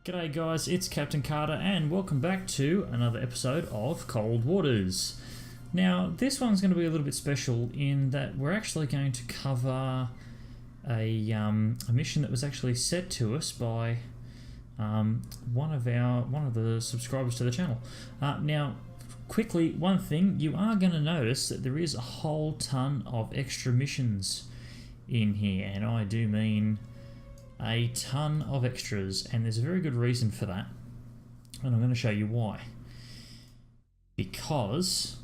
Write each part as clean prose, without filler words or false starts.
G'day guys, it's CaptainKarta and welcome back to another episode of Cold Waters. Now this one's going to be a little bit special in that we're actually going to cover a mission that was actually set to us by one of the subscribers to the channel. Now quickly, one thing, you are going to notice that there is a whole ton of extra missions in here, and I do mean a ton of extras, and there's a very good reason for that, and I'm going to show you why. Because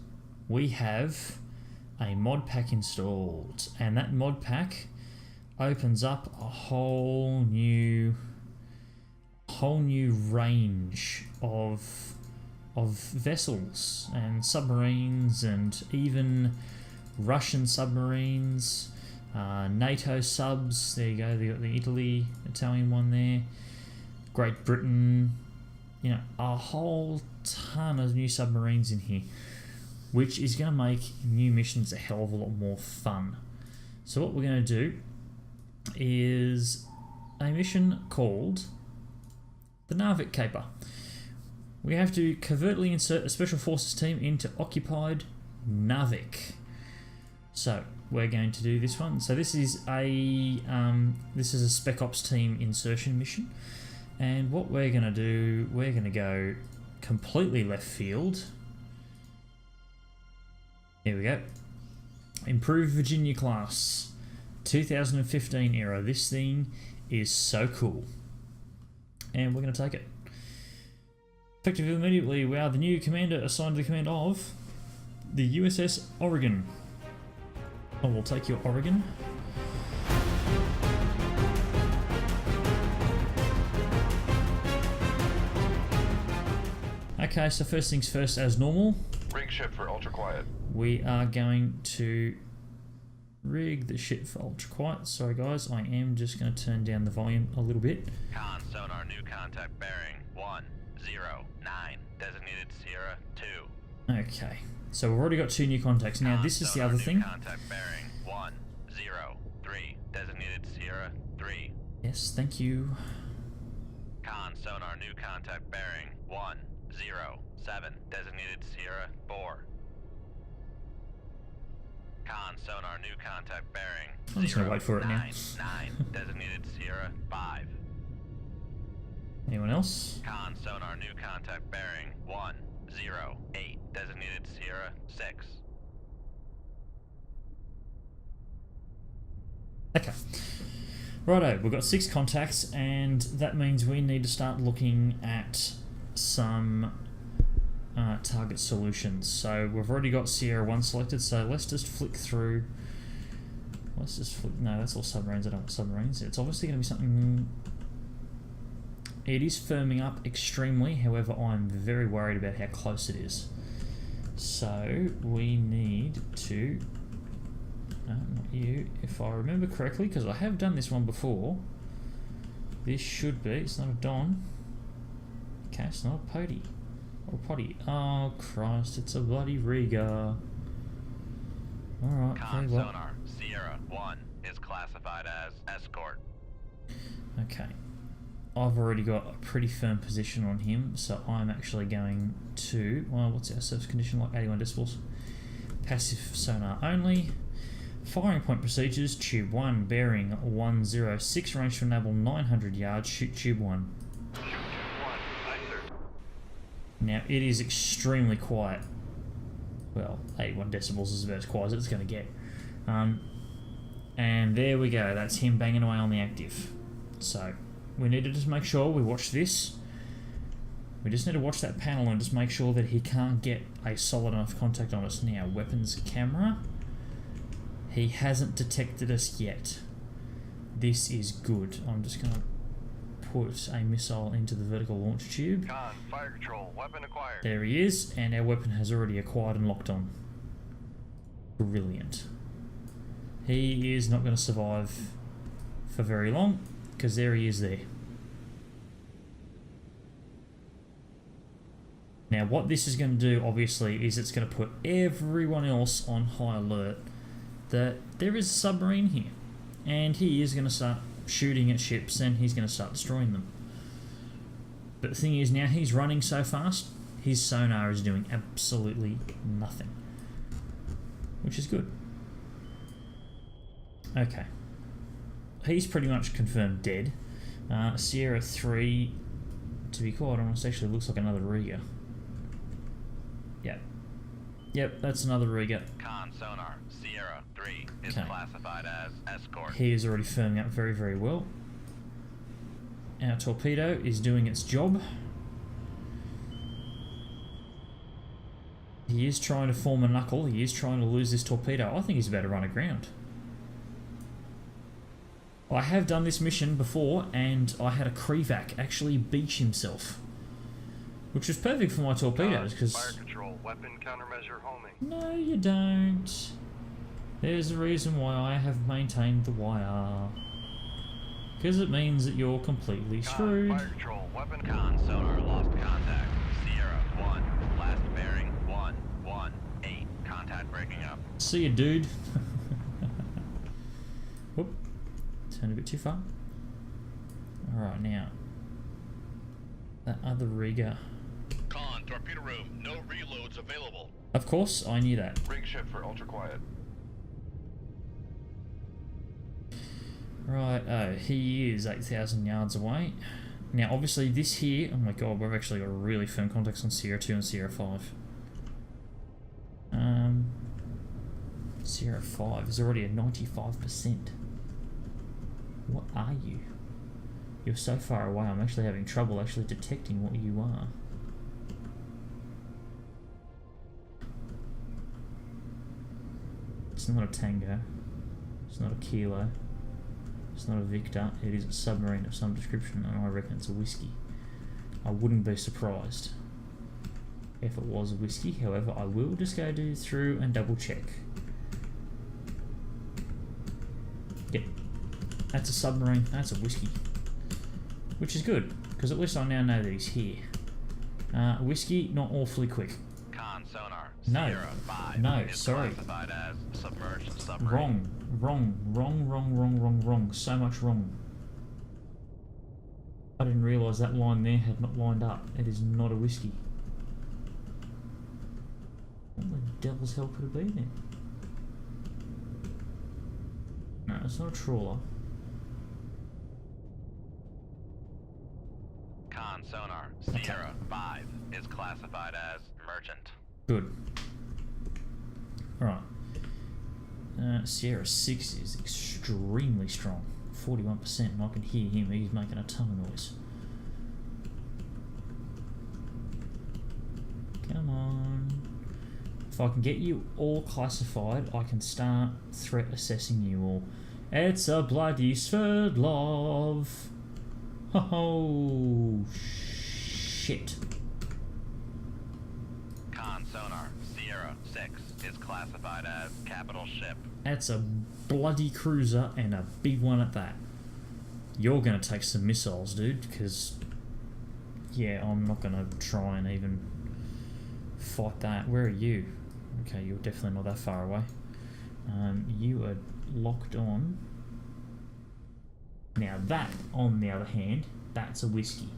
we have a mod pack installed, and that mod pack opens up a whole new range of vessels and submarines, and even Russian submarines, NATO subs. There you go, the Italy, Italian one there, Great Britain, you know, a whole ton of new submarines in here, which is going to make new missions a hell of a lot more fun. So what we're going to do is a mission called the Narvik Caper. We have to covertly insert a special forces team into occupied Narvik. So we're going to do this one. So this is a Spec Ops team insertion mission, and what we're going to do, we're going to go completely left field. Here we go. Improved Virginia class, 2015 era. This thing is so cool, and we're going to take it. Effective immediately, we are the new commander assigned to the command of the USS Oregon. I will take your Oregon. Okay, so first things first, as normal. Rig ship for ultra quiet. We are going to rig the ship for ultra quiet. Sorry guys, I am just going to turn down the volume a little bit. Con sonar new contact bearing 109, designated Sierra 2. Okay, so we've already got two new contacts. Now this is the other thing. Contact bearing 103, designated Sierra 3. Yes, thank you. Con sonar new contact bearing 107, designated Sierra 4. Con sonar new contact bearing I'm just gonna wait for it now. 099, designated Sierra 5. Anyone else? Con sonar new contact bearing 108, designated Sierra 6. Okay. Righto, we've got 6 contacts, and that means we need to start looking at some target solutions. So we've already got Sierra 1 selected, so let's just flick through. No, that's all submarines. I don't want submarines. It's obviously going to be something. It is firming up extremely, however I'm very worried about how close it is. So we need to, not you, if I remember correctly, because I have done this one before. This should be, it's not a Don. Okay, it's not a Pody. Or a Potty. Oh Christ, it's a bloody Riga. Alright, Con sonar Sierra 1 is classified as escort. Okay. I've already got a pretty firm position on him, so I'm actually going to, well, what's our surface condition like? 81 decibels. Passive sonar only. Firing point procedures, tube 1, bearing 106, range to enable 900 yards, shoot tube 1. Shoot tube 1, aye sir. Now it is extremely quiet. Well, 81 decibels is about as quiet as it's going to get. And there we go, that's him banging away on the active. So we need to just make sure we watch this. We just need to watch that panel and just make sure that he can't get a solid enough contact on us. Now, weapons camera. He hasn't detected us yet. This is good. I'm just going to put a missile into the vertical launch tube. Con, fire control, weapon acquired. There he is, and our weapon has already acquired and locked on. Brilliant. He is not going to survive for very long, because there he is there. Now what this is going to do, obviously, is it's going to put everyone else on high alert that there is a submarine here, and he is going to start shooting at ships, and he's going to start destroying them. But the thing is, now he's running so fast, his sonar is doing absolutely nothing. Which is good. Okay. He's pretty much confirmed dead. Sierra 3, to be quite honest, actually looks like another Riga. Yep. Yep, that's another Riga. Con sonar, Sierra 3 is classified as escort. He is already firming up very, very well. Our torpedo is doing its job. He is trying to form a knuckle. He is trying to lose this torpedo. I think he's about to run aground. I have done this mission before, and I had a Krevac actually beach himself. Which was perfect for my torpedoes, because... Fire control, weapon countermeasure homing. No, you don't. There's a reason why I have maintained the wire. Because it means that you're completely screwed. Fire control, weapon Con sonar lost contact. Sierra 1, last bearing 118. Contact breaking up. See ya, dude. Whoop. Turned a bit too far. Alright, now. That other Riga. Con, torpedo room, no reloads available. Of course, I knew that. rig ship for ultra quiet. Right, oh, he is 8,000 yards away. Now, obviously, this here... Oh my god, we've actually got really firm contacts on Sierra 2 and Sierra 5. Sierra 5 is already at 95%. What are you? You're so far away, I'm actually having trouble actually detecting what you are. It's not a Tango. It's not a Kilo. It's not a Victor. It is a submarine of some description, and I reckon it's a whiskey. I wouldn't be surprised if it was a whiskey. However, I will just go through and double check. Yep. That's a submarine. That's a whiskey. Which is good, because at least I now know that he's here. Whiskey, not awfully quick. Con sonar, No. Sierra 5 No, is sorry. classified as submerged submarine. Wrong. So much wrong. I didn't realise that line there had not lined up. It is not a whiskey. What the devil's hell could it be then? No, it's not a trawler. Con sonar, Sierra 5 is classified as merchant. Good. Alright. Sierra 6 is extremely strong. 41%, and I can hear him. He's making a ton of noise. Come on. If I can get you all classified, I can start threat assessing you all. It's a bloody Sverdlov. Oh, shit. Con sonar, Sierra 6 is classified as capital ship. That's a bloody cruiser, and a big one at that. You're going to take some missiles, dude, because... Yeah, I'm not going to try and even fight that. Where are you? Okay, you're definitely not that far away. You are locked on. Now that, on the other hand, that's a whiskey.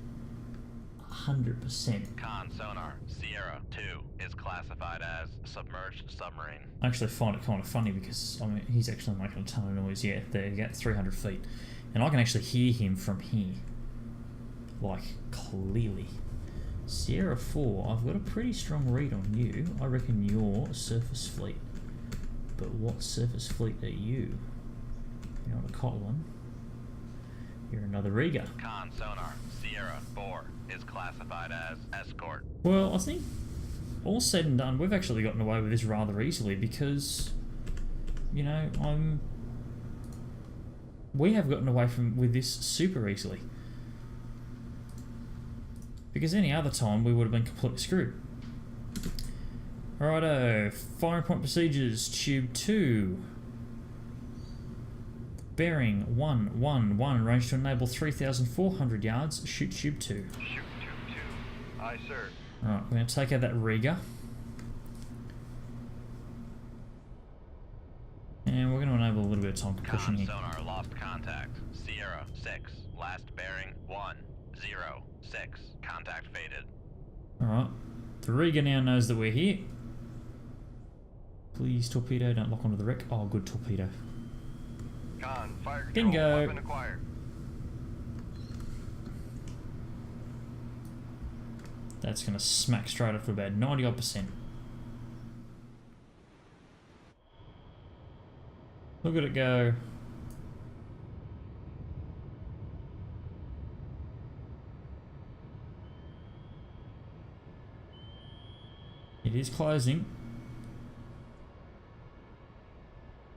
100%. Con sonar, Sierra 2 is classified as submerged submarine. I actually find it kind of funny because, I mean, he's actually making a ton of noise. Yeah, there you go, 300 feet. And I can actually hear him from here. Like, clearly. Sierra 4, I've got a pretty strong read on you. I reckon you're surface fleet. But what surface fleet are you? You're not a Cotland. You're another Riga. Con sonar, Sierra 4 is classified as escort. Well, I think all said and done, we've actually gotten away with this rather easily because, you know, we have gotten away with this super easily. Because any other time we would have been completely screwed. Righto, firing point procedures, tube 2. Bearing 111, range to enable 3,400 yards, shoot tube 2. Shoot tube 2. Aye, sir. Alright, we're going to take out that Riga. And we're going to enable a little bit of time compression Con here. sonar lost contact. Sierra 6, last bearing 107. 6. Contact faded. Alright. The rigger now knows that we're here. Please, torpedo, don't lock onto the wreck. Oh, good torpedo. Con, fire control, Bingo. weapon acquired. That's going to smack straight up for about 90%. Look at it go. It is closing.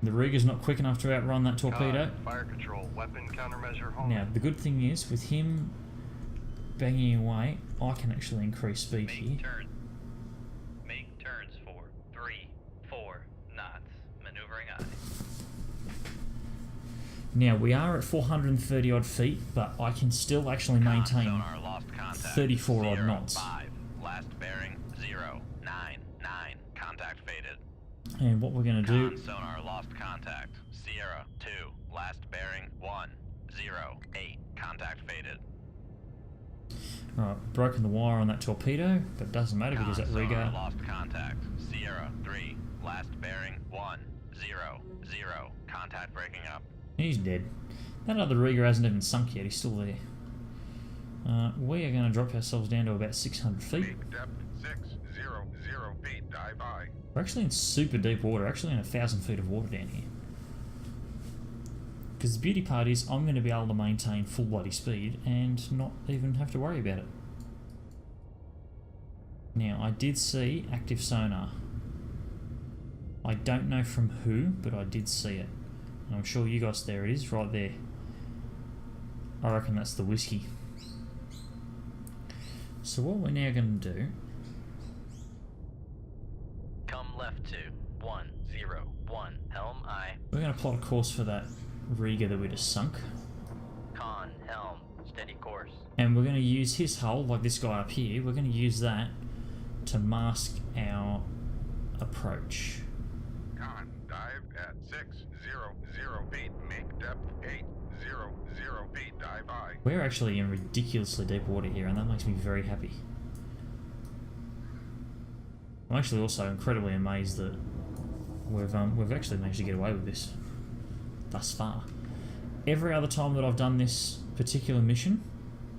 The rigger's not quick enough to outrun that torpedo. Con, fire control, weapon countermeasure homing. Now, the good thing is, with him banging away, I can actually increase speed here. Make turns for 3, 4 knots. Maneuvering aye. Now, we are at 430 odd feet, but I can still actually maintain Sonar lost contact. 34 odd 0, knots. 5. Last bearing 0, 9, 9. Contact faded. And what we're going to do... Sonar lost contact. Sierra 2. Last bearing 1, 0, 8. Contact faded. Alright, broken the wire on that torpedo, but it doesn't matter because that rigger... Sonar lost contact. Sierra 3. Last bearing 1, 0, 0. Contact breaking up. He's dead. That other rigger hasn't even sunk yet, he's still there. We are going to drop ourselves down to about 600 feet. Make depth 600 feet. Dive aye. We're actually in super deep water, actually in 1,000 feet of water down here. Because the beauty part is I'm going to be able to maintain full bloody speed and not even have to worry about it. Now, I did see active sonar. I don't know from who, but I did see it. And I'm sure you guys, there it is, right there. I reckon that's the whiskey. So what we're now going to do... Come left to 101. Helm aye. We're going to plot a course for that rigger that we just sunk. Con, helm, steady course. And we're going to use his hull, like this guy up here, we're going to use that to mask our approach. Con, dive at 600 feet. Make depth 800 feet. Dive aye. We're actually in ridiculously deep water here, and that makes me very happy. I'm actually also incredibly amazed that we've actually managed to get away with this thus far. Every other time that I've done this particular mission,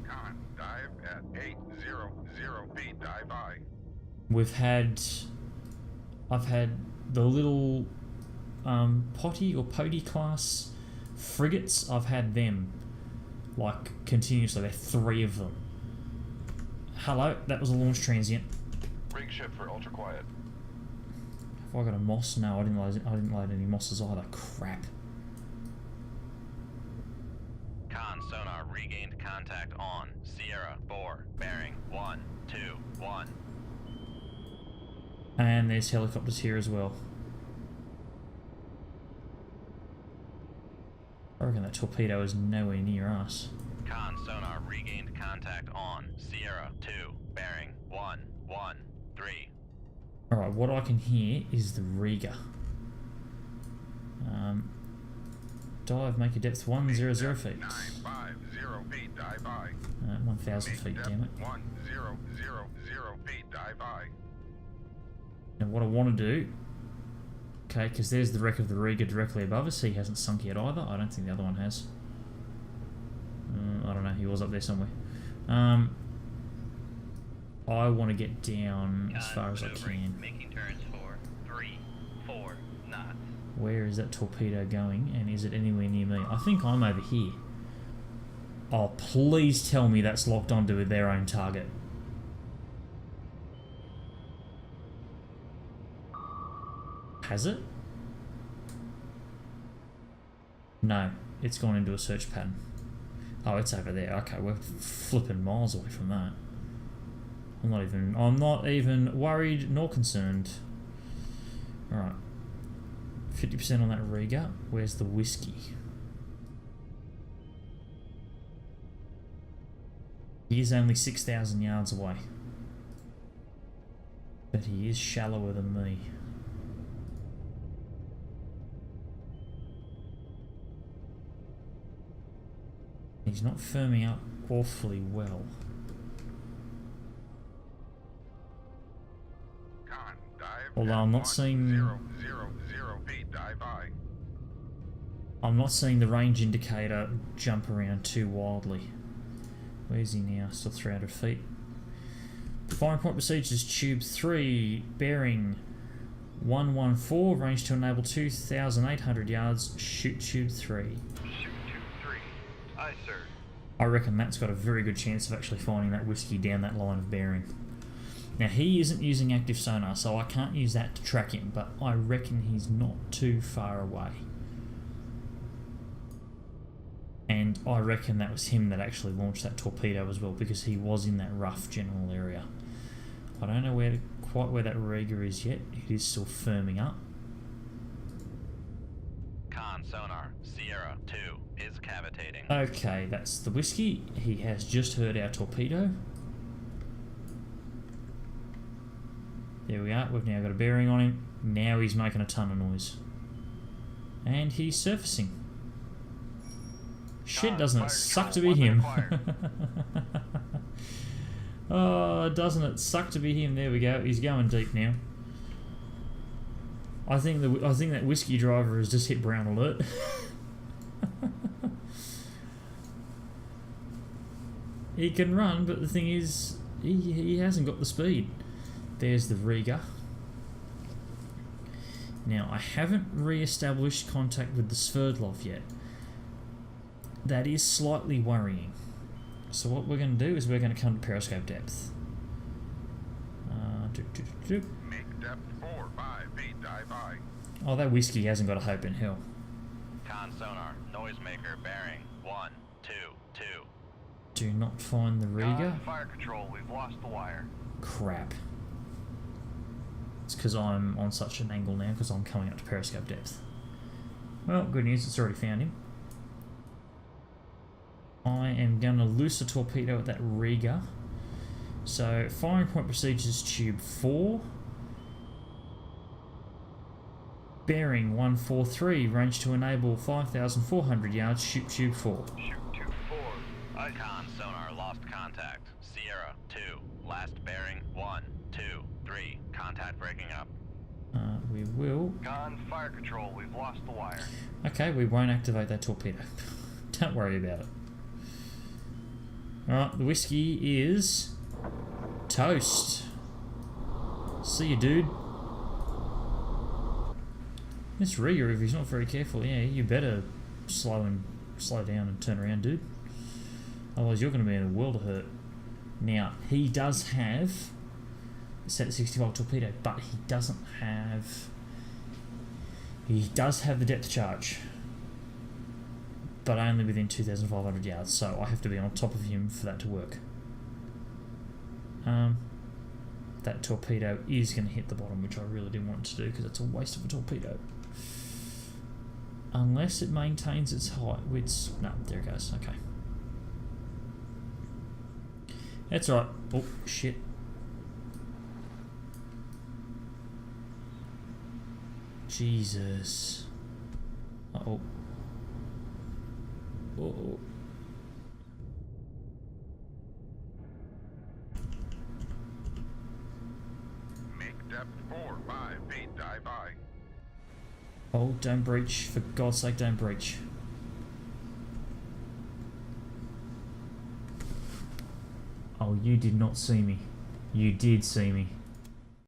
Con, dive at 800 feet. Dive aye. I've had the little potty or potty class frigates. I've had them like continuously. There are 3 of them. Hello, that was a launch transient. Rig ship for ultra quiet. Have I got a moss? No, I didn't load any mosses either. Crap. Con sonar regained contact on Sierra 4 bearing 121. And there's helicopters here as well. I reckon that torpedo is nowhere near us. Con sonar regained contact on Sierra 2 bearing 113. Alright, what I can hear is the rigger. Dive, make a depth 100 feet. 950 feet. Dive aye. 1,000 feet, damn it. 1000 feet. Dive aye. Now what I want to do... Okay, because there's the wreck of the rigger directly above us. He hasn't sunk yet either. I don't think the other one has. I don't know, he was up there somewhere. I want to get down as far as I can. Making turns for 3, 4 knots. Where is that torpedo going, and is it anywhere near me? I think I'm over here. Oh, please tell me that's locked onto their own target. Has it? No, it's gone into a search pattern. Oh, it's over there. Okay, we're flipping miles away from that. I'm not even worried nor concerned. Alright. 50% on that rigger. Where's the whiskey? He is only 6,000 yards away. But he is shallower than me. He's not firming up awfully well. Although I'm not seeing... 000 feet, dive I. I'm not seeing the range indicator jump around too wildly. Where's he now? Still 300 feet. Firing point procedures, tube 3, bearing 114, range to enable 2,800 yards, shoot tube 3. Shoot tube 3. Aye, sir. I reckon that's got a very good chance of actually finding that whiskey down that line of bearing. Now he isn't using active sonar, so I can't use that to track him, but I reckon he's not too far away. And I reckon that was him that actually launched that torpedo as well, because he was in that rough general area. I don't know quite where that Riga is yet. It is still firming up. Con sonar, Sierra 2 is cavitating. Okay, that's the whiskey. He has just heard our torpedo. There we are. We've now got a bearing on him. Now he's making a ton of noise. And he's surfacing. Shit, doesn't it suck to be him? Oh, doesn't it suck to be him? There we go. He's going deep now. I think that whiskey driver has just hit brown alert. He can run, but the thing is, he hasn't got the speed. There's the Riga. Now, I haven't re-established contact with the Sverdlov yet. That is slightly worrying. So what we're going to do is we're going to come to periscope depth. Make depth 4, 5 feet, dive I. Oh, that whiskey hasn't got a hope in hell. Con sonar, noisemaker bearing 1, 2, 2. Do not find the Riga. Fire control, we've lost the wire. Crap. It's because I'm on such an angle now, because I'm coming up to periscope depth. Well, good news, it's already found him. I am going to loose a torpedo at that Riga. So, firing point procedures, tube 4. Bearing 143, range to enable 5,400 yards, shoot tube 4. Shoot tube 4. Aye. Con sonar lost contact. Sierra 2, last bearing 1, 2, 3. Contact breaking up. We will... Con fire control, we've lost the wire. Okay, we won't activate that torpedo. Don't worry about it. Alright, the whiskey is... toast. See you, dude. This Riga, if he's not very careful, yeah, you better slow down and turn around, dude. Otherwise you're going to be in a world of hurt. Now, he does have a set at 60 volt torpedo, but he doesn't have... He does have the depth charge, but only within 2,500 yards, so I have to be on top of him for that to work. That torpedo is going to hit the bottom, which I really didn't want to do because it's a waste of a torpedo. Unless it maintains its height, which... No, there it goes, okay. That's alright. Oh, shit. Jesus. Uh-oh. Uh-oh. Make depth 4, 5 feet, dive I. Oh, don't breach. For God's sake, don't breach. Oh, you did not see me. You did see me.